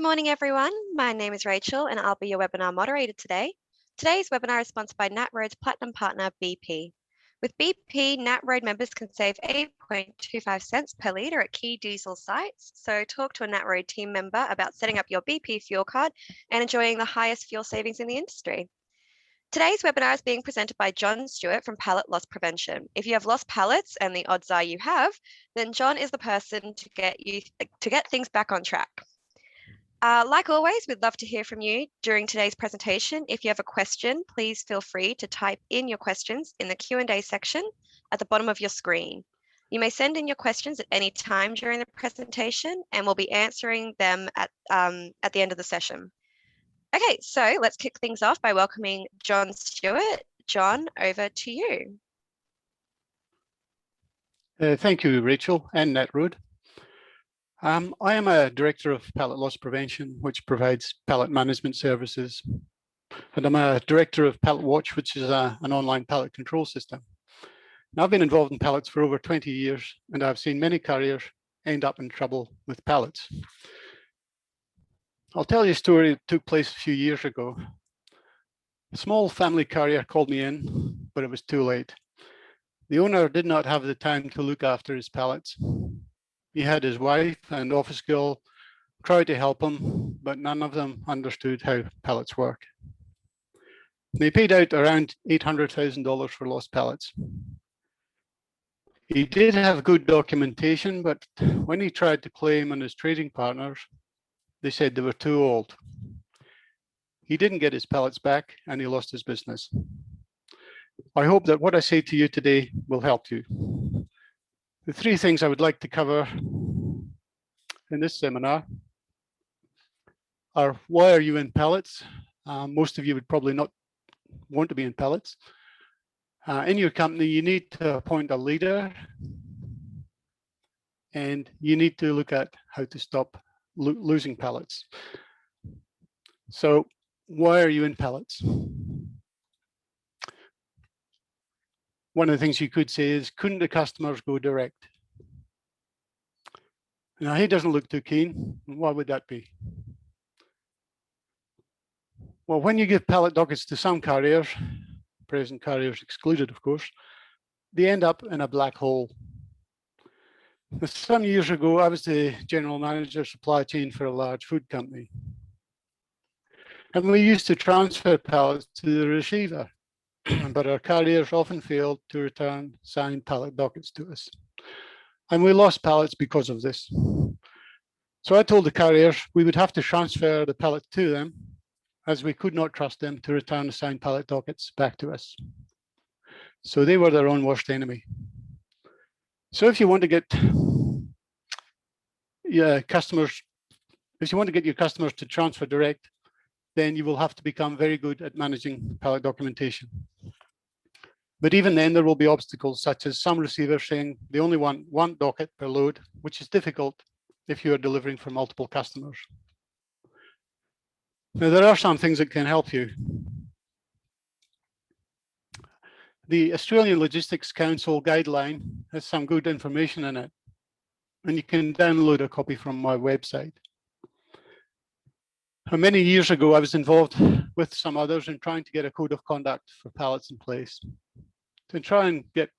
morning, everyone. My name is Rachel, and I'll be your webinar moderator today. Today's webinar is sponsored by NatRoad's Platinum Partner, BP. With BP, NatRoad members can save 8.25 cents per litre at key diesel sites. So talk to a NatRoad team member about setting up your BP fuel card and enjoying the highest fuel savings in the industry. Today's webinar is being presented by Jon Stewart from Pallet Loss Prevention. If you have lost pallets, and the odds are you have, then Jon is the person to get things back on track. Like always, we'd love to hear from you during today's presentation. If you have a question, please feel free to type in your questions in the Q&A section at the bottom of your screen. You may send in your questions at any time during the presentation, and we'll be answering them at the end of the session. Okay, so let's kick things off by welcoming Jon Stewart. Jon, over to you. Thank you, Rachel and NatRoad. I am a director of Pallet Loss Prevention, which provides pallet management services. And I'm a director of Pallet Watch, which is an online pallet control system. Now, I've been involved in pallets for over 20 years, and I've seen many carriers end up in trouble with pallets. I'll tell you a story that took place a few years ago. A small family carrier called me in, but it was too late. The owner did not have the time to look after his pallets. He had his wife and office girl try to help him, but none of them understood how pallets work. They paid out around $800,000 for lost pallets. He did have good documentation, but when he tried to claim on his trading partners, they said they were too old. He didn't get his pallets back, and he lost his business. I hope that what I say to you today will help you. The three things I would like to cover in this seminar are: why are you in pallets? Most of you would probably not want to be in pallets. In your company, you need to appoint a leader, and you need to look at how to stop losing pallets. So why are you in pallets? One of the things you could say is, couldn't the customers go direct? Now, he doesn't look too keen. Why would that be? Well, when you give pallet dockets to some carriers, present carriers excluded, of course, they end up in a black hole. Some years ago, I was the general manager of supply chain for a large food company. And we used to transfer pallets to the receiver, but our carriers often failed to return signed pallet dockets to us. And we lost pallets because of this. So I told the carriers we would have to transfer the pallet to them, as we could not trust them to return the signed pallet dockets back to us. So they were their own worst enemy. So if you want to get your customers to transfer direct, then you will have to become very good at managing pallet documentation. But even then, there will be obstacles, such as some receivers saying they only want one docket per load, which is difficult if you are delivering for multiple customers. Now, there are some things that can help you. The Australian Logistics Council guideline has some good information in it, and you can download a copy from my website. Many years ago, I was involved with some others in trying to get a code of conduct for pallets in place, to try and get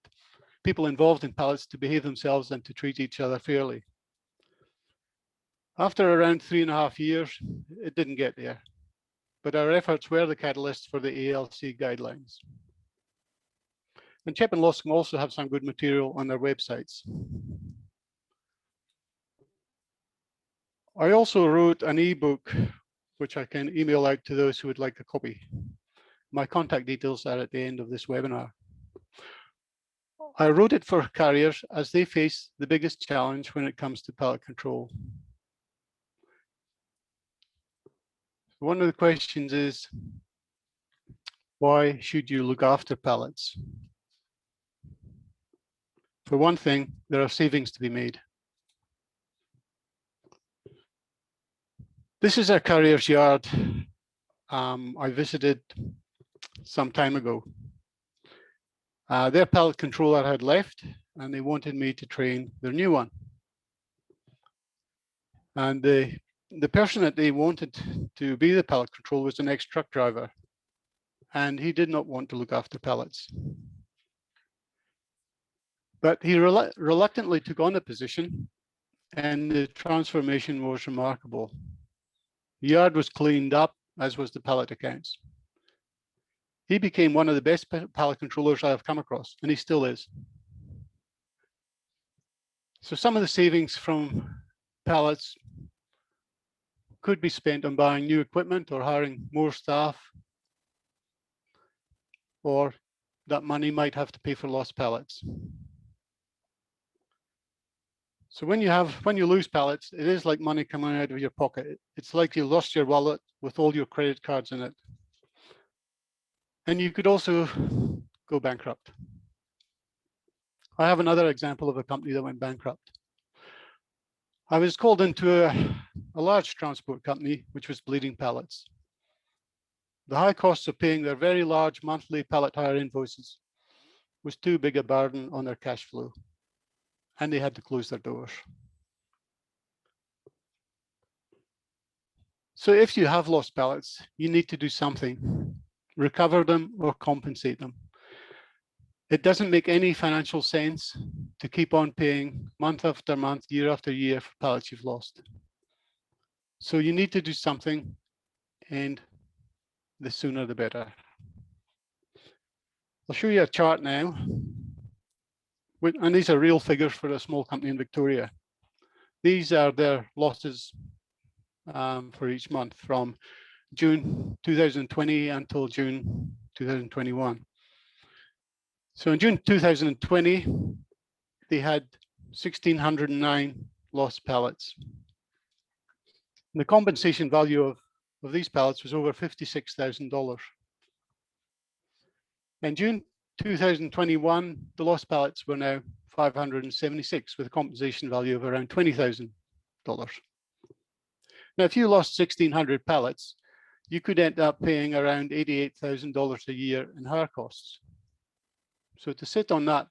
people involved in pallets to behave themselves and to treat each other fairly. After around 3.5 years, it didn't get there, but our efforts were the catalyst for the ALC guidelines. And Chep and Lawson also have some good material on their websites. I also wrote an ebook, which I can email out to those who would like a copy. My contact details are at the end of this webinar. I wrote it for carriers as they face the biggest challenge when it comes to pallet control. One of the questions is, why should you look after pallets? For one thing, there are savings to be made. This is a carrier's yard I visited some time ago. Their pallet controller had left, and they wanted me to train their new one. And the the person that they wanted to be the pallet controller was an ex-truck driver, and he did not want to look after pallets. But he reluctantly took on the position, and the transformation was remarkable. The yard was cleaned up, as was the pallet accounts. He became one of the best pallet controllers I have come across, and he still is. So some of the savings from pallets could be spent on buying new equipment or hiring more staff, or that money might have to pay for lost pallets. So when you lose pallets, it is like money coming out of your pocket. It's like you lost your wallet with all your credit cards in it. And you could also go bankrupt. I have another example of a company that went bankrupt. I was called into a large transport company which was bleeding pallets. The high costs of paying their very large monthly pallet hire invoices was too big a burden on their cash flow, and they had to close their doors. So if you have lost pallets, you need to do something, recover them or compensate them. It doesn't make any financial sense to keep on paying month after month, year after year for pallets you've lost. So you need to do something, and the sooner the better. I'll show you a chart now, and these are real figures for a small company in Victoria. These are their losses for each month from June 2020 until June 2021. So in June 2020, they had 1,609 lost pallets. And the compensation value of these pallets was over $56,000. In June 2021, the lost pallets were now 576 with a compensation value of around $20,000. Now, if you lost 1,600 pallets, you could end up paying around $88,000 a year in hire costs. So to sit on that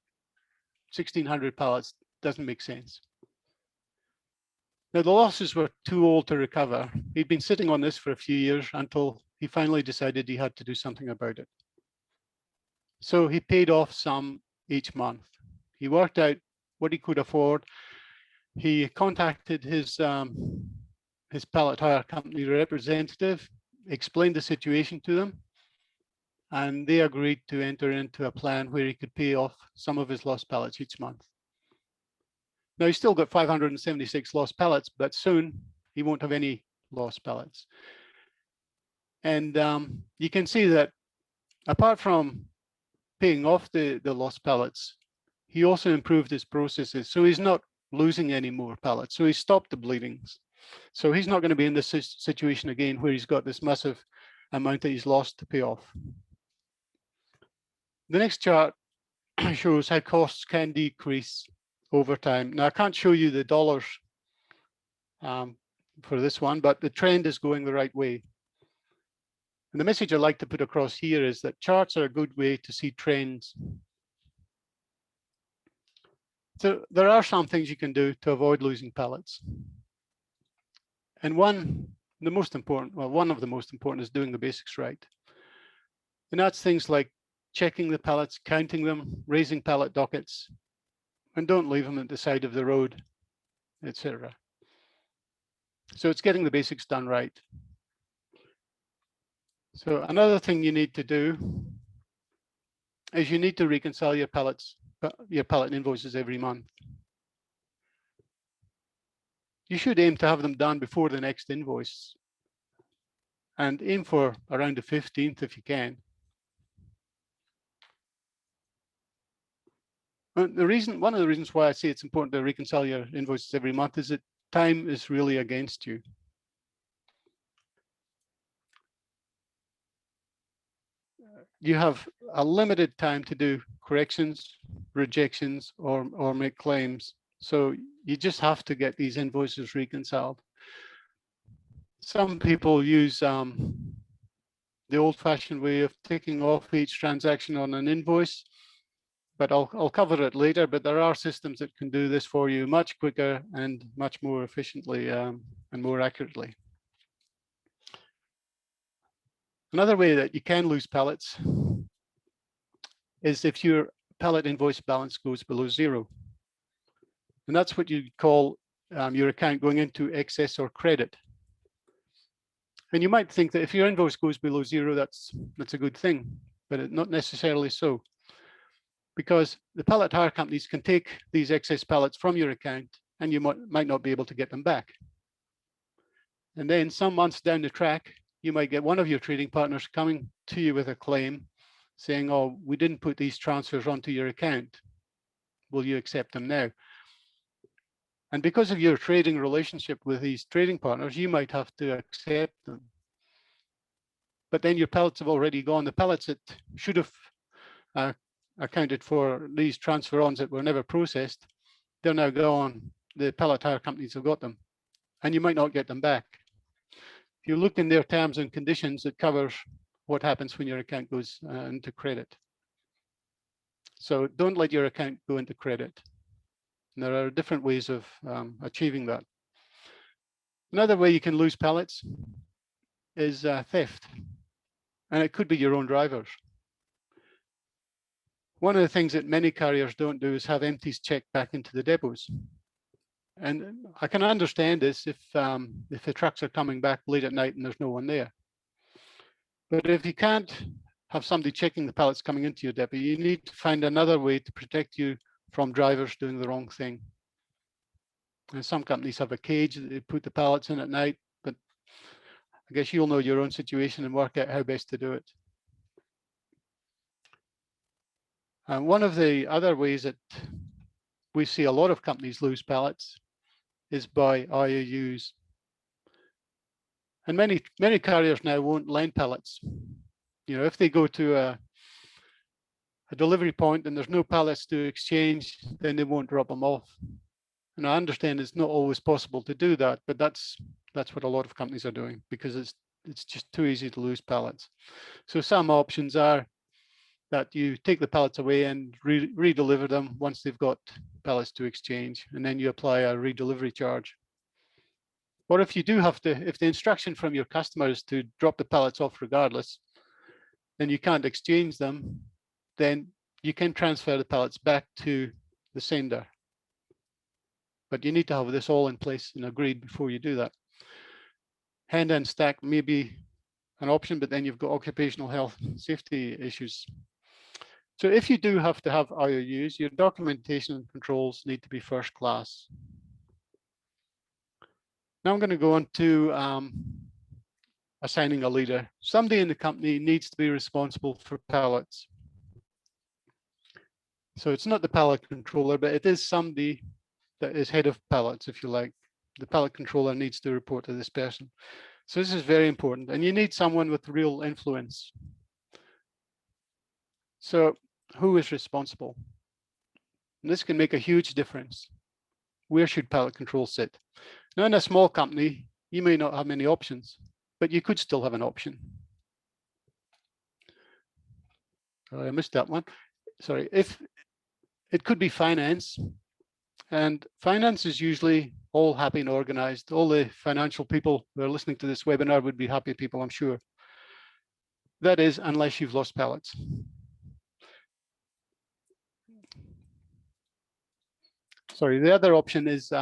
1,600 pallets doesn't make sense. Now, the losses were too old to recover. He'd been sitting on this for a few years until he finally decided he had to do something about it. So he paid off some each month. He worked out what he could afford. He contacted his pallet hire company representative, explained the situation to them, and they agreed to enter into a plan where he could pay off some of his lost pallets each month. Now, he's still got 576 lost pallets, but soon he won't have any lost pallets. And you can see that apart from paying off the lost pallets, he also improved his processes. So he's not losing any more pallets. So he stopped the bleedings. So he's not going to be in this situation again where he's got this massive amount that he's lost to pay off. The next chart shows how costs can decrease over time. Now, I can't show you the dollars for this one, but the trend is going the right way. And the message I'd like to put across here is that charts are a good way to see trends. So there are some things you can do to avoid losing pallets. And one of the most important is doing the basics right. And that's things like checking the pallets, counting them, raising pallet dockets, and don't leave them at the side of the road, etc. So it's getting the basics done right. So another thing you need to do is you need to reconcile your pallet invoices every month. You should aim to have them done before the next invoice, and aim for around the 15th if you can. And one of the reasons why I say it's important to reconcile your invoices every month is that time is really against you. You have a limited time to do corrections, rejections, or make claims. So you just have to get these invoices reconciled. Some people use the old-fashioned way of ticking off each transaction on an invoice, but I'll cover it later. But there are systems that can do this for you much quicker and much more efficiently and more accurately. Another way that you can lose pallets is if your pallet invoice balance goes below zero. And that's what you call your account going into excess or credit. And you might think that if your invoice goes below zero, that's a good thing, but not necessarily so. Because the pallet hire companies can take these excess pallets from your account and you might not be able to get them back. And then some months down the track, you might get one of your trading partners coming to you with a claim saying, oh, we didn't put these transfers onto your account. Will you accept them now? And because of your trading relationship with these trading partners, you might have to accept them. But then your pallets have already gone. The pallets that should have accounted for these transfer-ons that were never processed, they're now gone. The pallet hire companies have got them, and you might not get them back. If you look in their terms and conditions, it covers what happens when your account goes into credit. So don't let your account go into credit. And there are different ways of achieving that. Another way you can lose pallets is theft. And it could be your own drivers. One of the things that many carriers don't do is have empties checked back into the depots. And I can understand this if the trucks are coming back late at night and there's no one there. But if you can't have somebody checking the pallets coming into your depot, you need to find another way to protect you from drivers doing the wrong thing. And some companies have a cage that they put the pallets in at night, but I guess you'll know your own situation and work out how best to do it. And one of the other ways that we see a lot of companies lose pallets is by IOUs. And many carriers now won't lend pallets. You know, if they go to a delivery point and there's no pallets to exchange, then they won't drop them off. And I understand it's not always possible to do that, but that's what a lot of companies are doing because it's just too easy to lose pallets. So some options are that you take the pallets away and redeliver them once they've got pallets to exchange, and then you apply a redelivery charge. Or if you do have to, if the instruction from your customer is to drop the pallets off regardless, then you can't exchange them, then you can transfer the pallets back to the sender. But you need to have this all in place and agreed before you do that. Hand and stack may be an option, but then you've got occupational health and safety issues. So if you do have to have IOUs, your documentation and controls need to be first class. Now I'm going to go on to assigning a leader. Somebody in the company needs to be responsible for pallets. So it's not the pallet controller, but it is somebody that is head of pallets, if you like. The pallet controller needs to report to this person. So this is very important, and you need someone with real influence. So who is responsible? And this can make a huge difference. Where should pallet control sit? Now, in a small company, you may not have many options, but you could still have an option. I missed that one. Sorry. If it could be finance, and finance is usually all happy and organized. All the financial people who are listening to this webinar would be happy people, I'm sure. That is, unless you've lost pallets. Sorry, the other option is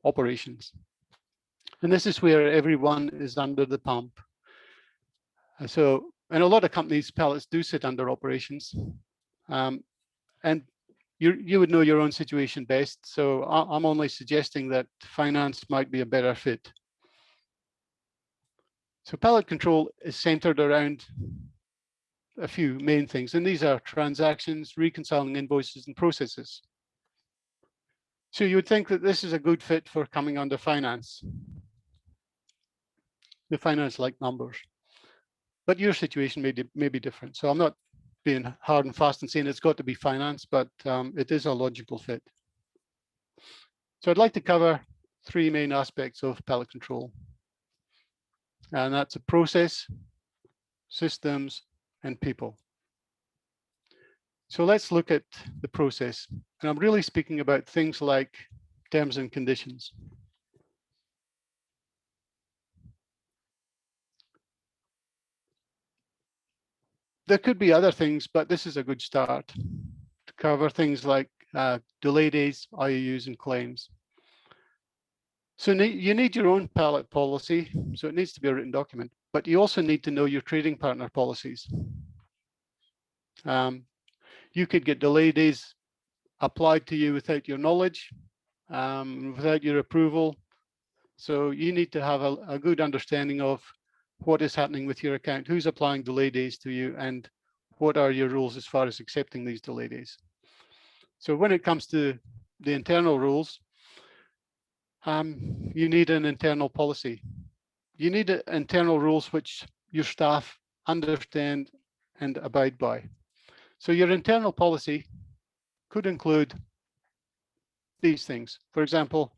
operations. And this is where everyone is under the pump. So, in a lot of companies, pallets do sit under operations. And you would know your own situation best. So I'm only suggesting that finance might be a better fit. So pallet control is centered around a few main things, and these are transactions, reconciling invoices, and processes. So you would think that this is a good fit for coming under finance. The finance-like numbers. But your situation may be different. So I'm not being hard and fast and saying it's got to be finance, but it is a logical fit. So I'd like to cover three main aspects of pallet control. And that's a process, systems, and people. So let's look at the process. And I'm really speaking about things like terms and conditions. There could be other things, but this is a good start to cover things like delay days, IUUs, and claims. So you need your own pallet policy, so it needs to be a written document, but you also need to know your trading partner policies. You could get delay days applied to you without your knowledge, without your approval. So you need to have a good understanding of what is happening with your account, who's applying delay days to you, and what are your rules as far as accepting these delay days. So when it comes to the internal rules, you need an internal policy. You need internal rules which your staff understand and abide by. So your internal policy could include these things. For example,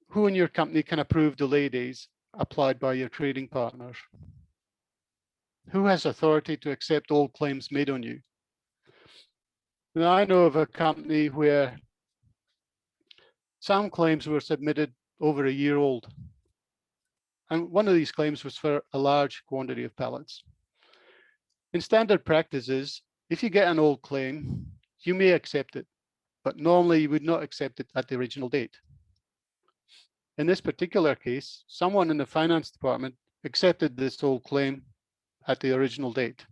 who in your company can approve delay days applied by your trading partners? Who has authority to accept all claims made on you? Now, I know of a company where some claims were submitted over a year old. And one of these claims was for a large quantity of pallets. In standard practices, if you get an old claim, you may accept it, but normally you would not accept it at the original date. In this particular case, someone in the finance department accepted this old claim at the original date.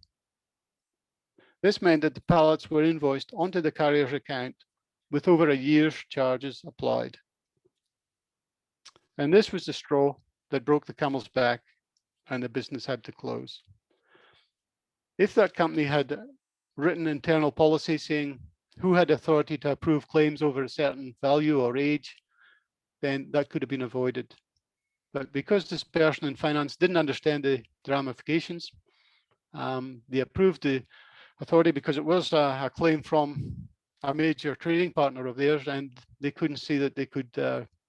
This meant that the pallets were invoiced onto the carrier's account with over a year's charges applied. And this was the straw that broke the camel's back and the business had to close. If that company had written internal policy saying who had authority to approve claims over a certain value or age, then that could have been avoided. But because this person in finance didn't understand the ramifications, they approved the authority because it was a claim from a major trading partner of theirs, and they couldn't see that they could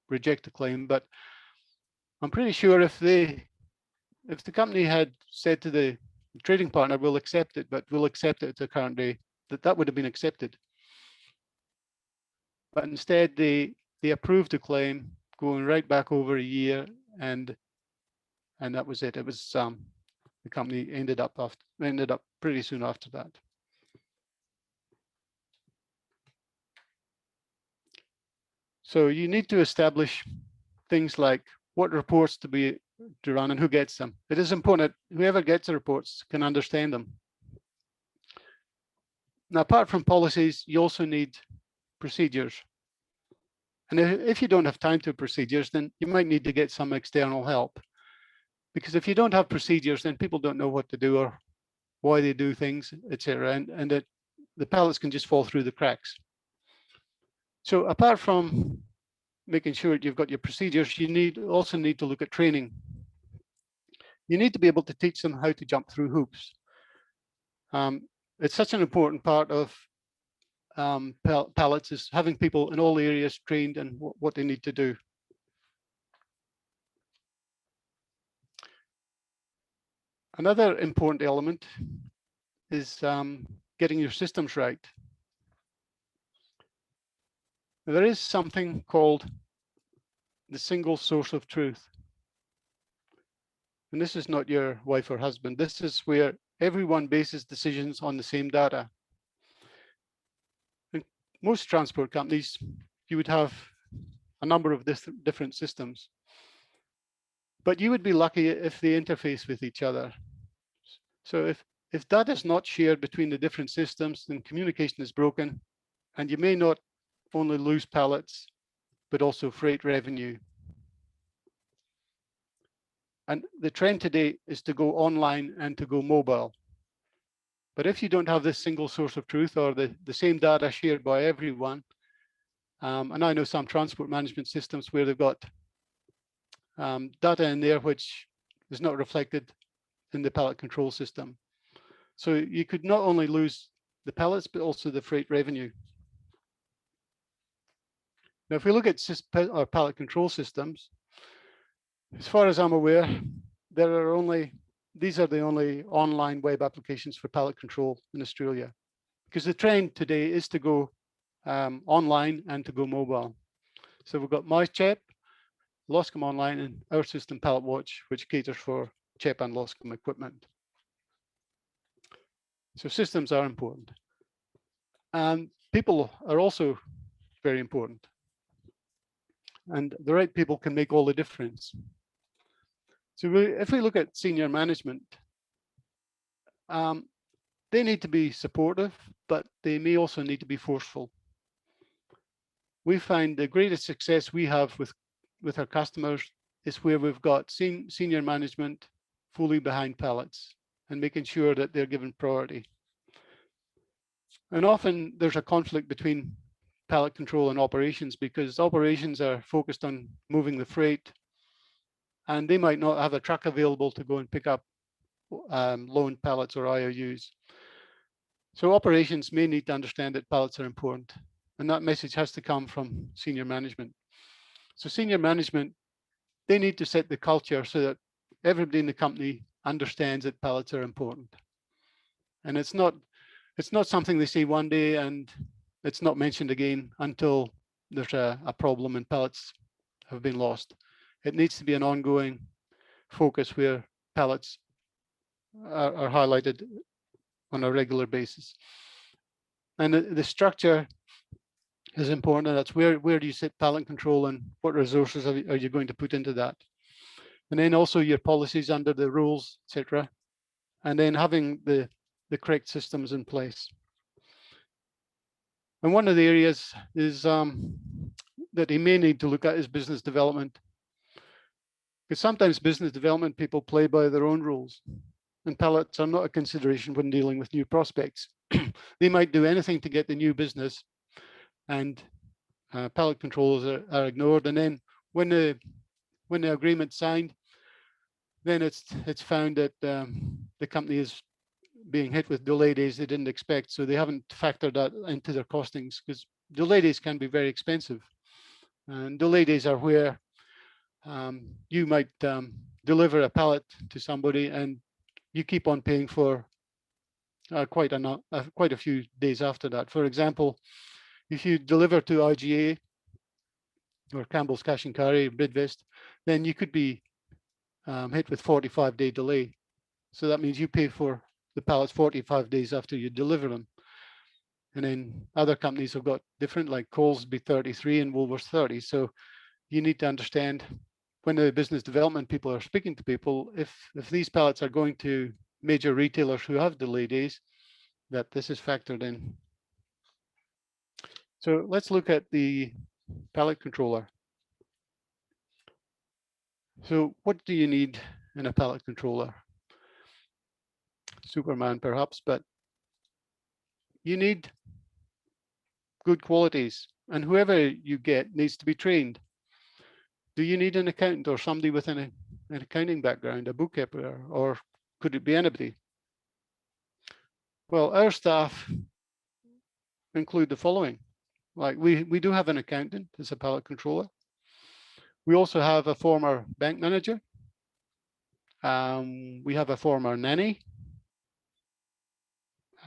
reject the claim. But I'm pretty sure if the company had said to the trading partner, we'll accept it, but we'll accept it at the current day, that would have been accepted. But instead, they approved the claim going right back over a year, and that was it. It was the company ended up pretty soon after that. So you need to establish things like what reports to run and who gets them. It is important that whoever gets the reports can understand them. Now, apart from policies, you also need procedures. And if you don't have time to procedures, then you might need to get some external help. Because if you don't have procedures, then people don't know what to do or why they do things, etc. And that the pallets can just fall through the cracks. So apart from making sure you've got your procedures, you also need to look at training. You need to be able to teach them how to jump through hoops. It's such an important part of pallets is having people in all areas trained in what they need to do. Another important element is getting your systems right. There is something called the single source of truth. And this is not your wife or husband. This is where everyone bases decisions on the same data. In most transport companies, you would have a number of different systems. But you would be lucky if they interface with each other. So if that is not shared between the different systems, then communication is broken, and you may not only lose pallets, but also freight revenue. And the trend today is to go online and to go mobile. But if you don't have this single source of truth or the same data shared by everyone, and I know some transport management systems where they've got data in there which is not reflected in the pallet control system. So you could not only lose the pallets, but also the freight revenue. Now, if we look at our pallet control systems, as far as I'm aware, these are the only online web applications for pallet control in Australia. because the trend today is to go online and to go mobile. So we've got my CHEP, Loscam Online, and our system Pallet Watch, which caters for CHEP and Loscam equipment. So systems are important. And people are also very important. And the right people can make all the difference. So if we look at senior management, they need to be supportive, but they may also need to be forceful. We find the greatest success we have with our customers is where we've got senior management fully behind pallets and making sure that they're given priority. And often there's a conflict between pallet control and operations, because operations are focused on moving the freight, and they might not have a truck available to go and pick up loaned pallets or IOUs. So operations may need to understand that pallets are important, and that message has to come from senior management. So senior management, they need to set the culture so that everybody in the company understands that pallets are important. And it's not something they say one day and it's not mentioned again until there's a problem and pallets have been lost. It needs to be an ongoing focus where pallets are highlighted on a regular basis. And the structure is important, and that's where do you sit pallet control and what resources are you going to put into that. And then also your policies under the rules, etc. And then having the correct systems in place. And one of the areas is that you may need to look at is business development. Because sometimes business development people play by their own rules, and pallets are not a consideration when dealing with new prospects. They might do anything to get the new business, and pallet controls are ignored. And then when the agreement's signed, then it's found that the company is being hit with delay days they didn't expect, so they haven't factored that into their costings, because delay days can be very expensive. And delay days are where you might deliver a pallet to somebody and you keep on paying for quite a few days after that. For example, if you deliver to IGA or Campbell's Cash and Carry, Bidvest, then you could be hit with 45-day delay. So that means you pay for the pallets 45 days after you deliver them. And then other companies have got different, like Coles be 33 and Woolworths 30. So you need to understand when the business development people are speaking to people, if these pallets are going to major retailers who have delay days, that this is factored in. So let's look at the pallet controller. So what do you need in a pallet controller? Superman perhaps, but you need good qualities, and whoever you get needs to be trained. Do you need an accountant or somebody with an accounting background, a bookkeeper, or could it be anybody? Well, our staff include the following. Like we do have an accountant as a pallet controller. We also have a former bank manager. We have a former nanny.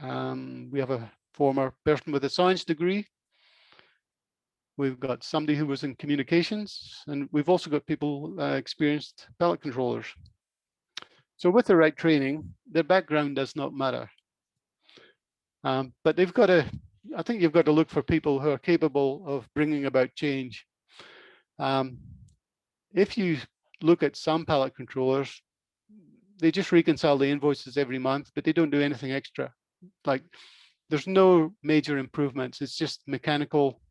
We have a former person with a science degree. We've got somebody who was in communications, and we've also got people experienced pallet controllers. So with the right training, their background does not matter. But they've got to, I think you've got to look for people who are capable of bringing about change. If you look at some pallet controllers, they just reconcile the invoices every month, but they don't do anything extra. Like there's no major improvements. It's just mechanical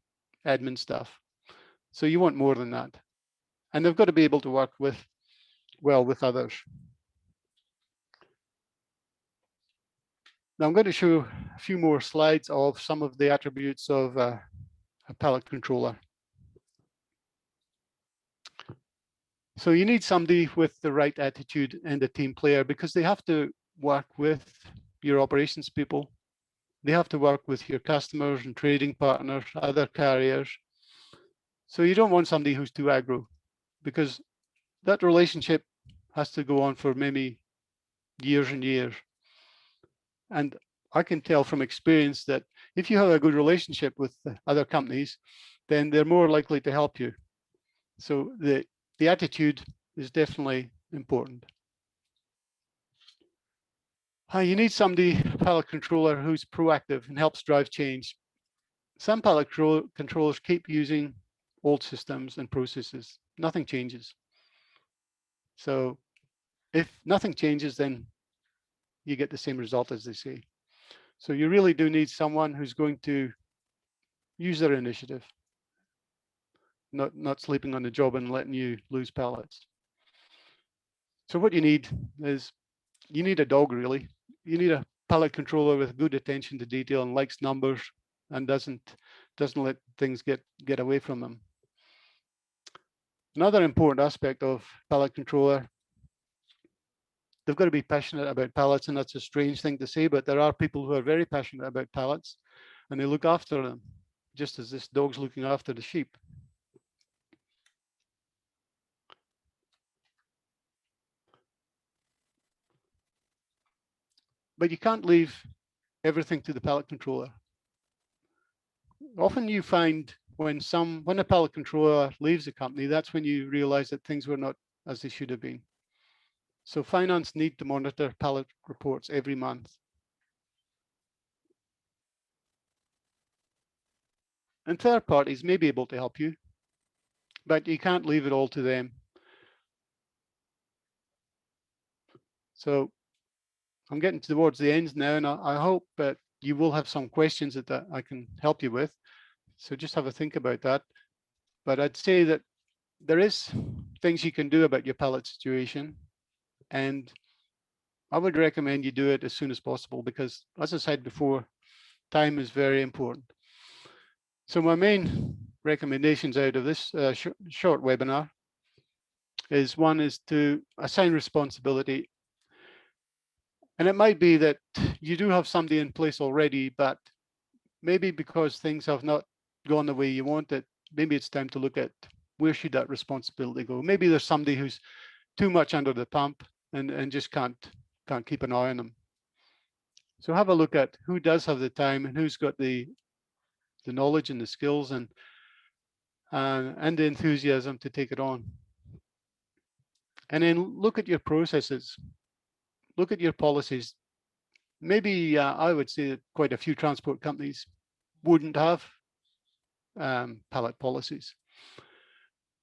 admin stuff. So you want more than that. And they've got to be able to work well with others. Now I'm going to show a few more slides of some of the attributes of a pallet controller. So you need somebody with the right attitude and a team player, because they have to work with your operations people. They have to work with your customers and trading partners, other carriers. So you don't want somebody who's too aggro, because that relationship has to go on for maybe years and years. And I can tell from experience that if you have a good relationship with the other companies, then they're more likely to help you. So the attitude is definitely important. You need somebody, pallet controller, who's proactive and helps drive change. Some pallet controllers keep using old systems and processes. Nothing changes. So if nothing changes, then you get the same result, as they say. So you really do need someone who's going to use their initiative, not sleeping on the job and letting you lose pallets. So what you need is, you need a dog, really. You need a pallet controller with good attention to detail and likes numbers and doesn't let things get away from them. Another important aspect of pallet controller, they've got to be passionate about pallets, and that's a strange thing to say, but there are people who are very passionate about pallets and they look after them, just as this dog's looking after the sheep. But you can't leave everything to the pallet controller. Often you find when a pallet controller leaves a company, that's when you realize that things were not as they should have been. So finance need to monitor pallet reports every month. And third parties may be able to help you, but you can't leave it all to them. So I'm getting towards the end now, and I hope that you will have some questions that I can help you with. So just have a think about that. But I'd say that there is things you can do about your pallet situation, and I would recommend you do it as soon as possible, because as I said before, time is very important. So my main recommendations out of this short webinar is, one is to assign responsibility. And it might be that you do have somebody in place already, but maybe because things have not gone the way you want it, maybe it's time to look at where should that responsibility go. Maybe there's somebody who's too much under the pump and just can't keep an eye on them. So have a look at who does have the time and who's got the knowledge and the skills and the enthusiasm to take it on. And then look at your processes, look at your policies. Maybe I would say that quite a few transport companies wouldn't have pallet policies.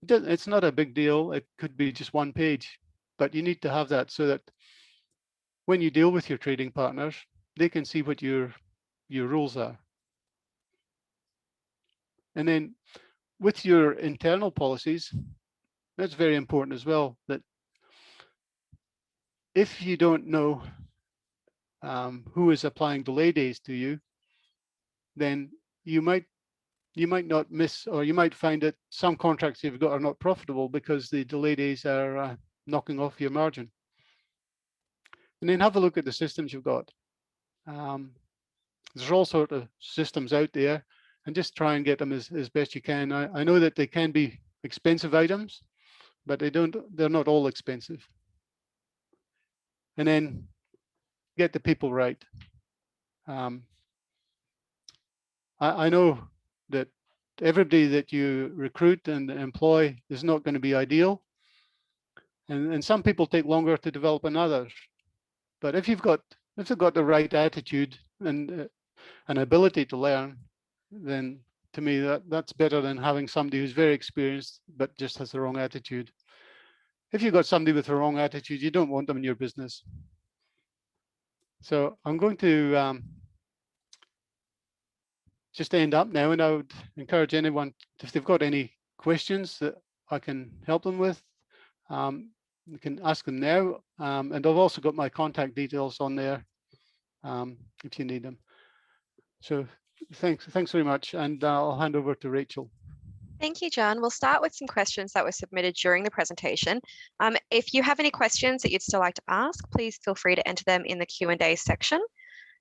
It's not a big deal. It could be just one page, but you need to have that so that when you deal with your trading partners, they can see what your rules are. And then with your internal policies, that's very important as well, that if you don't know who is applying delay days to you, then you might not miss, or you might find that some contracts you've got are not profitable because the delay days are knocking off your margin. And then have a look at the systems you've got. There's all sorts of systems out there, and just try and get them as best you can. I know that they can be expensive items, but they're not all expensive. And then get the people right. I know that everybody that you recruit and employ is not going to be ideal, and some people take longer to develop than others. But if they've got the right attitude and an ability to learn, then to me that's better than having somebody who's very experienced but just has the wrong attitude. If you've got somebody with the wrong attitude, you don't want them in your business. So I'm going to just end up now, and I would encourage anyone, if they've got any questions that I can help them with, you can ask them now, and I've also got my contact details on there if you need them. So thanks very much, and I'll hand over to Rachel. Thank you, Jon. We'll start with some questions that were submitted during the presentation. If you have any questions that you'd still like to ask, please feel free to enter them in the Q&A section.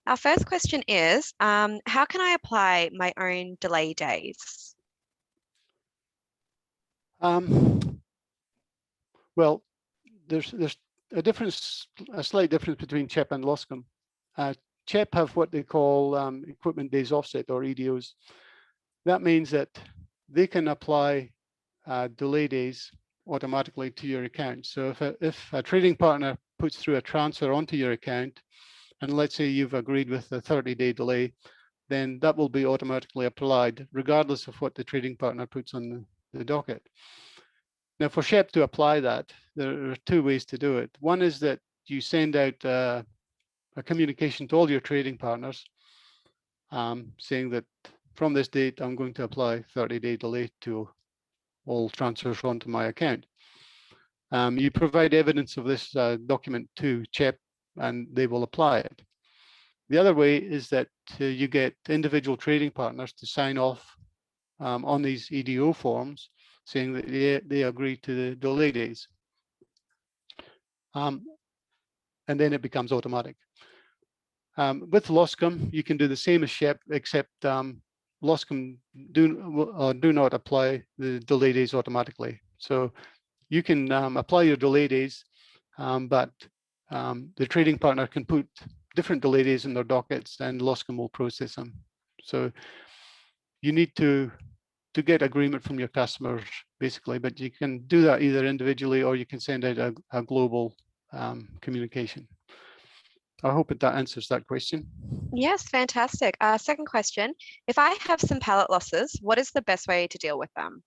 Our first question is, how can I apply my own delay days? Well, there's a slight difference between CHEP and LOSCOM. CHEP have what they call equipment days offset, or EDOs. That means that they can apply delay days automatically to your account. So if a trading partner puts through a transfer onto your account, and let's say you've agreed with a 30-day delay, then that will be automatically applied regardless of what the trading partner puts on the docket. Now, for CHEP to apply that, there are two ways to do it. One is that you send out a communication to all your trading partners saying that from this date, I'm going to apply 30-day delay to all transfers onto my account. You provide evidence of this document to CHEP and they will apply it. The other way is that you get individual trading partners to sign off on these EDO forms saying that they agree to the delay days. And then it becomes automatic. With Loscom, you can do the same as SHEP, except Loscom do not apply the delay days automatically. So you can apply your delay days, but the trading partner can put different delay days in their dockets and Loscom will process them. So you need to get agreement from your customers, basically, but you can do that either individually or you can send out a global communication. I hope that answers that question. Yes, fantastic. Second question, if I have some pallet losses, what is the best way to deal with them?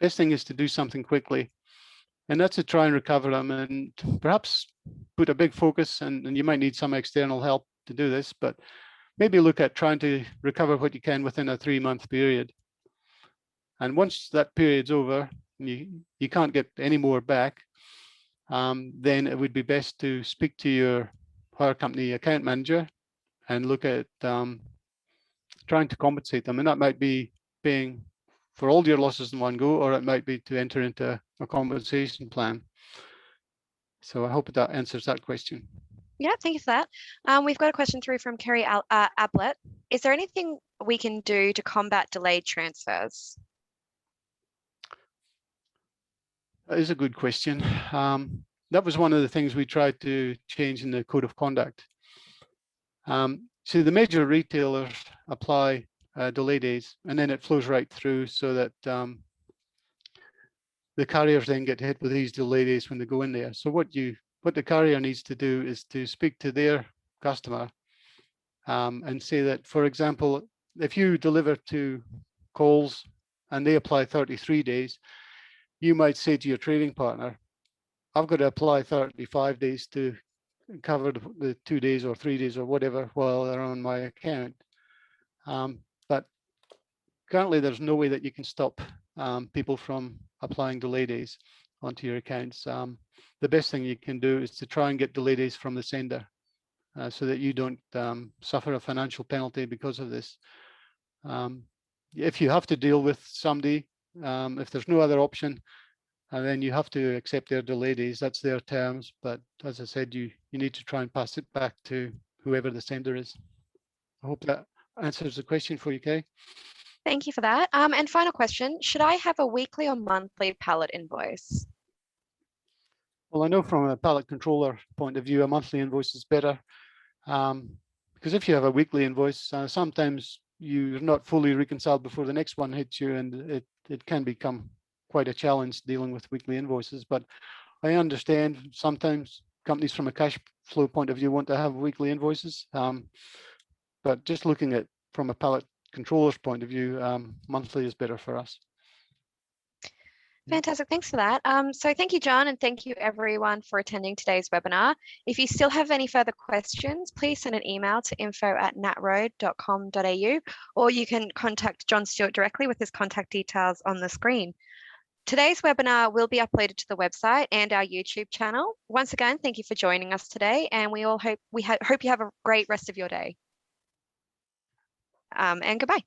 Best thing is to do something quickly, and that's to try and recover them and perhaps put a big focus, and you might need some external help to do this, but maybe look at trying to recover what you can within a 3-month period. And once that period's over, you can't get any more back, then it would be best to speak to your hire company account manager and look at trying to compensate them. And that might be paying for all your losses in one go, or it might be to enter into a compensation plan. So I hope that answers that question. Yeah, thank you for that. We've got a question through from Kerry Ablett. Is there anything we can do to combat delayed transfers? That is a good question. That was one of the things we tried to change in the code of conduct. So the major retailers apply delay days, and then it flows right through so that the carriers then get hit with these delay days when they go in there. So what the carrier needs to do is to speak to their customer and say that, for example, if you deliver to Coles and they apply 33 days, you might say to your trading partner, I've got to apply 35 days to cover the 2 days or 3 days or whatever while they're on my account. But currently there's no way that you can stop people from applying delay days onto your accounts. The best thing you can do is to try and get delay days from the sender so that you don't suffer a financial penalty because of this. If you have to deal with somebody, if there's no other option, and then you have to accept their delay days, that's their terms. But as I said, you need to try and pass it back to whoever the sender is. I hope that answers the question for you, Kay. Thank you for that. And final question, should I have a weekly or monthly pallet invoice? Well, I know from a pallet controller point of view, a monthly invoice is better. Because if you have a weekly invoice, sometimes you're not fully reconciled before the next one hits you, and it can become quite a challenge dealing with weekly invoices. But I understand sometimes companies from a cash flow point of view want to have weekly invoices. But just looking at from a pallet controller's point of view, monthly is better for us. Fantastic, thanks for that. So thank you, Jon, and thank you everyone for attending today's webinar. If you still have any further questions, please send an email to info@natroad.com.au, or you can contact Jon Stewart directly with his contact details on the screen. Today's webinar will be uploaded to the website and our YouTube channel. Once again, thank you for joining us today, and we all hope you have a great rest of your day. And goodbye.